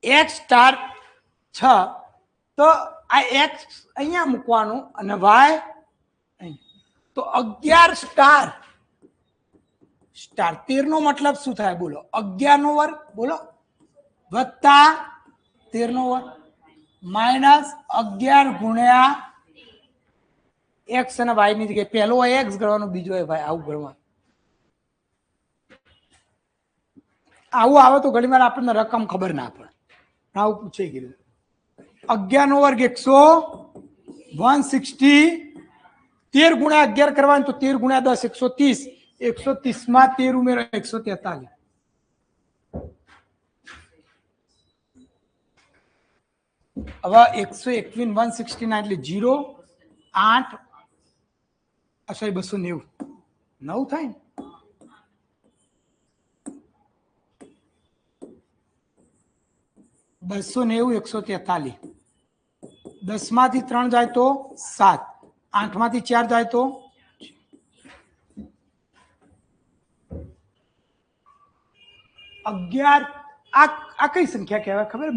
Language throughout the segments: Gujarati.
x સ્ટાર 6 તો આ x અહીંયા મૂકવાનું અને y તો 11 સ્ટાર સ્ટાર 13 નો મતલબ શું થાય બોલો 11 નો વર્ગ બોલો વત્તા 13 નો વર્ગ માઇનસ 11 ગુણ્યા x અને y ની જગ્યાએ પહેલો x ગણવાનો બીજો y આવું ગણવાનું આવું આવે તો ઘણી વાર આપણને રકમ ખબર ના પડે આવું પૂછાઈ ગયું 11 નો વર્ગ 160 13 ગુણ્યા 11 કરવાનું તો 13 ગુણ્યા 10 130 130 માં 13 ઉમેરો 143 હવે 121 169 એટલે 0 8 અચ્છા 290 9 થાય ને 290 143 10 માંથી 3 જાય તો 7 8 માંથી 4 જાય તો 11 આ કઈ સંખ્યા કહેવાય ખબર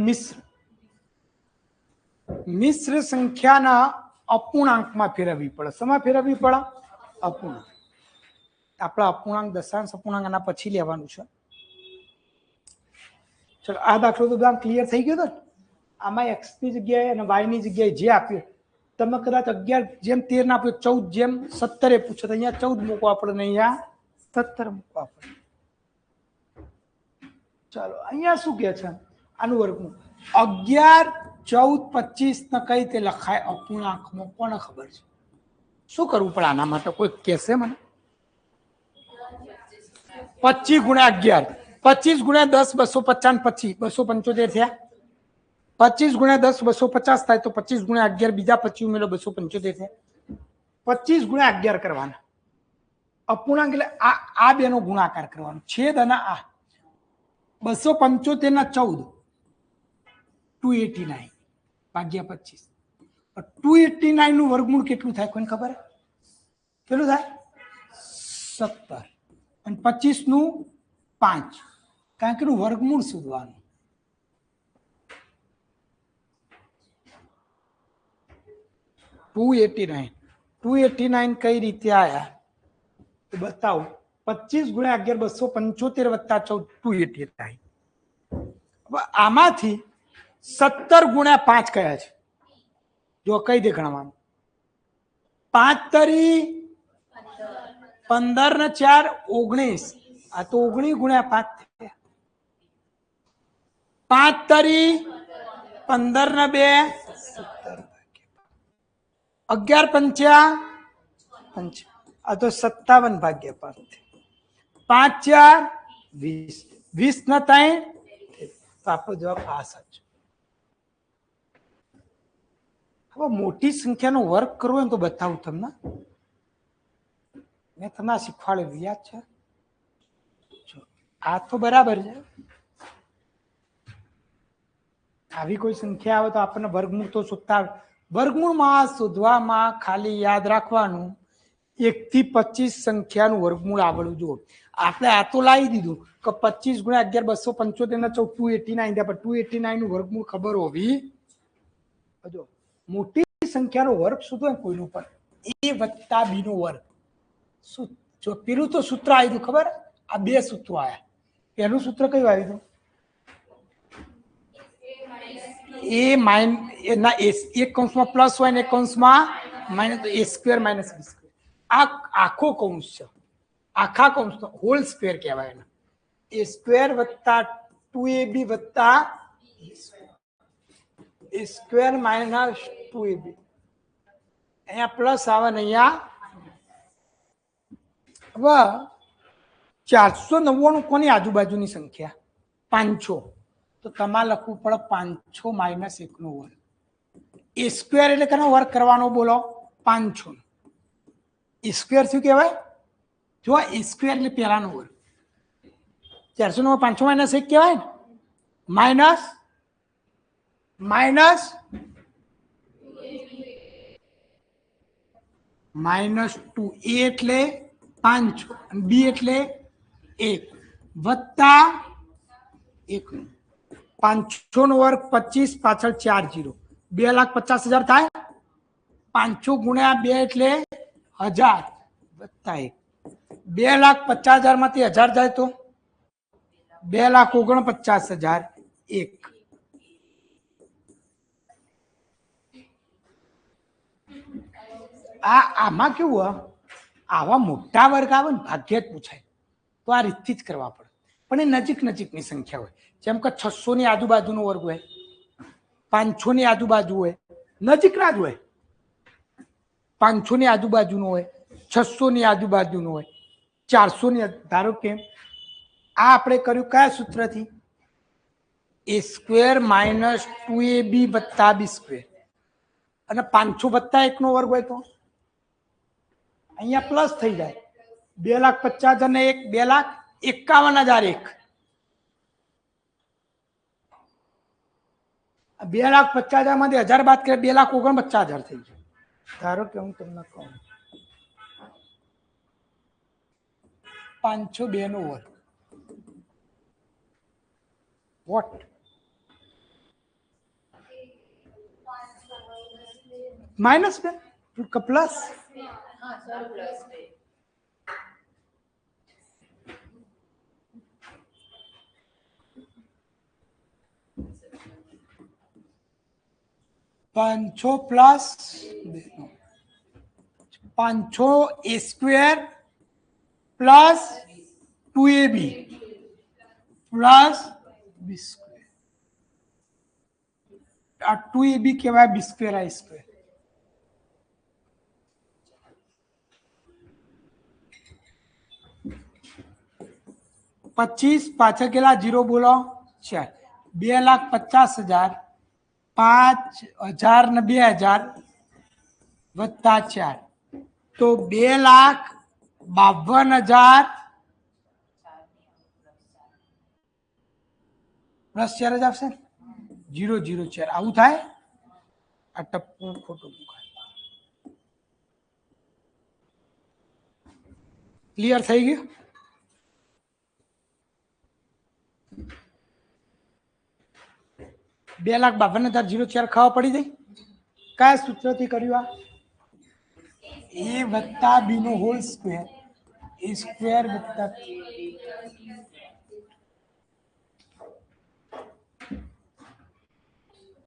મિશ્ર સંખ્યાના અપૂર્ણાંકમાં ફેરવવી પડે શેમાં ફેરવવી પડે અપૂર્ણાંક આપણા અપૂર્ણાંક દશાંશ અપૂર્ણાંક આના પછી લેવાનું છે ચલો આ દાખલો તો બધા ક્લિયર થઈ ગયો તો આમાં x ની જગ્યાએ અને y ની જગ્યાએ જે આપ્યું તમે કદાચ 11 જેમ 13 ના આપ્યું 14 જેમ 17 એ પૂછો તો અહીંયા 14 મૂકો આપણે અહીંયા 17 મૂકો આપણે ચાલો અહીંયા શું કહે છે આનું વર્ગમૂળ 11 14 25 ને કઈ રીતે લખાય અપૂર્ણાંકમાં કોને ખબર છે શું કરવું પડે આના માટે કોઈ કહેશે મને 25 ગુણ્યા 11 25 ગુણ્યા 10 250 275 થયા 25 ગુણ્યા 10 250 થાય તો 25 ગુણ્યા 11 બીજા 25 ઉમેરો 275 થયા 25 ગુણ્યા 11 કરવાના અપૂર્ણાંક એટલે આ બેનો ગુણાકાર કરવાનો છેદ અને આ 275 ના 14 289 ભાગ્યા 25 289 નું વર્ગમૂળ કેટલું થાય કોઈને ખબર કેટલું થાય 17 અને 25 નું 5 કારણ કે વર્ગમૂળ શોધવાનું 289 કઈ રીતે આયા તો બતાવો 25 ગુણ્યા 11 275 વત્તા 14 289 હવે આમાંથી 17 ગુણ્યા 5 કયા છે જો કઈ દે ગણવાનું 5 તરી 15 ને 4 19 આ તો 19 ગુણ્યા 5 થયા 5 તરી 15 ને 2 17 11 5 આ તો 57 ભાગ્યા 5 5 4 20 20 ના 3 તો આપણો જવાબ આ સાચો હવે મોટી સંખ્યાનો વર્ગ કરવો હોય તો બતાવું તમને મેં તમને શીખવાડ્યું યાદ છે આ તો બરાબર છે આવી કોઈ સંખ્યા આવે તો આપણને વર્ગમૂળ તો શોધતા વર્ગમૂળમાં શોધવામાં ખાલી યાદ રાખવાનું 1 થી 25 સંખ્યાનું વર્ગમૂળ આવડવું જુઓ આપણે આ તો લાવી દીધું કે 25 ગુણ્યા 11 275 ના 289 પણ 289 નું વર્ગમૂળ ખબર હોવી જો મોટી સંખ્યાનો વર્ગ શોધો કોઈનું પણ a વત્તા b નો વર્ગ શું જો પેલું તો સૂત્ર આવ્યું ખબર આ બે સૂત્રો આવ્યા પહેલું સૂત્ર કયું આવ્યું a માઇનસ ના એક કૌંસમાં પ્લસ હોય ને એક કૌંસમાં માઇનસ તો a square minus b square આ આખો કૌંસ છે આખા કૌંસનો હોલ સ્ક્વેર કહેવાય એને a સ્ક્વેર વત્તા 2ab વત્તા a સ્ક્વેર માઇનસ 2ab અહીંયા પ્લસ આવે ને અહીંયા હવે 499 કોની આજુબાજુની સંખ્યા 500 તો તમારે લખવું પડે 500 માઇનસ 1 નો વર્ગ એ સ્ક્વેર એટલે કેનો વર્ગ કરવાનો બોલો 500 એ સ્ક્વેર શું કહેવાય જો એ સ્ક્વેર એટલે પહેલાનો વર્ગ 400 500 માઇનસ 1 કહેવાય ને માઇનસ માઇનસ માઇનસ 2 a એટલે 500 અને b એટલે 1 વત્તા 1 500 નો વર્ગ 25 પાછળ 4 0 2,50,000 થાય 500 ગુણ્યા 2 એટલે 1000 વત્તા 1 2,50,000 માંથી 1000 જાય તો 2,49,000 1 આમાં કેવું આવા મોટા વર્ગ આવે ને ભાગ્ય જ પૂછાય તો આ રીતથી જ કરવા પડે પણ એ નજીકની સંખ્યા હોય જેમ કે 600 ની આજુબાજુનો વર્ગ હોય 500 ની આજુબાજુ હોય નજીકના જ હોય 500 ની આજુબાજુનો હોય 600 ની આજુબાજુનો હોય 400 ની ધારો કે આ આપણે કર્યું કયા સૂત્રથી a સ્ક્વેર માઇનસ 2ab વત્તા b સ્ક્વેર અને 500 વત્તા 1 નો વર્ગ હોય તો અહીંયા પ્લસ થઈ જાય 2,50,000 અને 1 2,51,001 2,50,000 માંથી 1000 બાદ કરે 2,49,000 થઈ જાય ધારો કે હું તમને કહું 502 નો વર્ગ વોટ માઇનસ 2 પ્લસ પાંચસો plus 500 a square plus 2ab plus b square આ 2ab કહેવાય b સ્ક્વેર a સ્ક્વેર પચીસ પાછળ કેટલા 0 બોલો 4 2,50,000 5,000 ને 2,000 વત્તા 4 તો 2,52,000 પ્લસ 4 જ આવશે 0,04 આવું થાય આ ટપ્પુ ખોટું ક્લિયર થઈ ગયું 2,52,004 ખાવા પડી જાય કયા સૂત્રથી કર્યું આ a વત્તા b નો હોલ સ્ક્વેર a સ્ક્વેર વત્તા